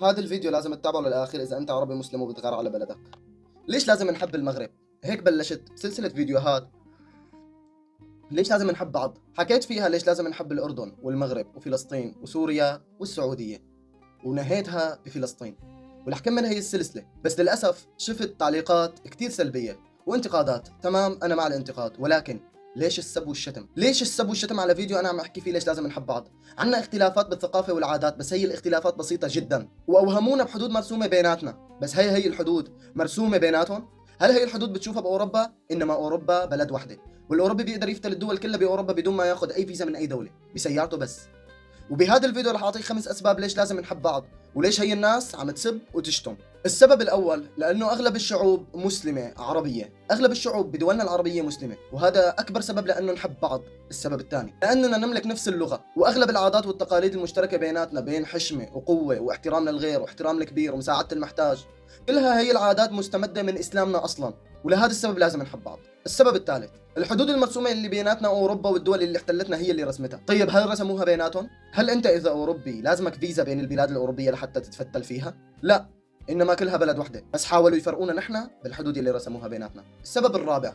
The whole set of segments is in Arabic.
هذا الفيديو لازم تتابعه للآخر إذا أنت عربي مسلم وبتغار على بلدك. ليش لازم نحب المغرب؟ هيك بلشت سلسلة فيديوهات. ليش لازم نحب بعض؟ حكيت فيها ليش لازم نحب الأردن والمغرب وفلسطين وسوريا والسعودية، ونهيتها بفلسطين. ورح كمل هي السلسلة، بس للأسف شفت تعليقات كتير سلبية وانتقادات. تمام، أنا مع الانتقاد، ولكن ليش السب والشتم؟ ليش السب والشتم على فيديو أنا عم أحكي فيه ليش لازم نحب بعض؟ عنا اختلافات بالثقافة والعادات، بس هي الاختلافات بسيطة جدا، وأوهمونا بحدود مرسومة بيناتنا، بس هي الحدود مرسومة بيناتهم. هل هي الحدود بتشوفها بأوروبا؟ إنما أوروبا بلد واحدة، والأوروبي بيقدر يفتل الدول كلها بأوروبا بدون ما ياخذ أي فيزا من أي دولة بسيارته بس. وبهذا الفيديو رح اعطيك 5 اسباب ليش لازم نحب بعض، وليش هي الناس عم تسب وتشتم. السبب الاول لانه اغلب الشعوب مسلمه عربيه، اغلب الشعوب بدولنا العربيه مسلمه، وهذا اكبر سبب لانه نحب بعض. السبب الثاني لاننا نملك نفس اللغه، واغلب العادات والتقاليد المشتركه بيناتنا بين حشمه وقوه واحترام للغير واحترام الكبير ومساعده المحتاج. كلها هي العادات مستمده من اسلامنا اصلا، ولهذا السبب لازم نحب بعض. السبب الثالث الحدود المرسومه اللي بيناتنا واوروبا والدول اللي احتلتنا هي اللي رسمتها. طيب هل رسموها بيناتهم؟ هل انت اذا اوروبي لازمك فيزا بين البلاد الاوروبيه لحتى تتفتل فيها؟ لا، انما كلها بلد وحده، بس حاولوا يفرقونا نحن بالحدود اللي رسموها بيناتنا. السبب الرابع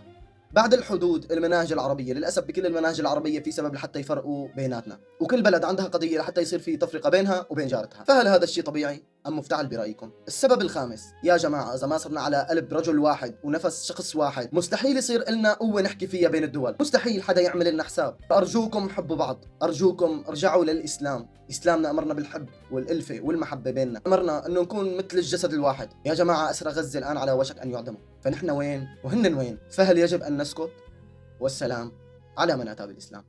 بعد الحدود المناهج العربيه. للاسف بكل المناهج العربيه في سبب لحتى يفرقوا بيناتنا، وكل بلد عندها قضيه لحتى يصير في تفرقه بينها وبين جارتها. فهل هذا الشيء طبيعي ام مفتعل برايكم؟ السبب الخامس، يا جماعه اذا ما صرنا على قلب رجل واحد ونفس شخص واحد مستحيل يصير لنا قوه نحكي فيها بين الدول، مستحيل حدا يعمل لنا حساب. فارجوكم حبوا بعض، ارجوكم ارجعوا للاسلام. اسلامنا امرنا بالحب والالفه والمحبه بيننا، امرنا انه نكون مثل الجسد الواحد. يا جماعه اسرى غزه الان على وشك ان يعدموا، فنحن وين وهن وين؟ فهل يجب ان نسكت؟ والسلام على من اتى بالاسلام.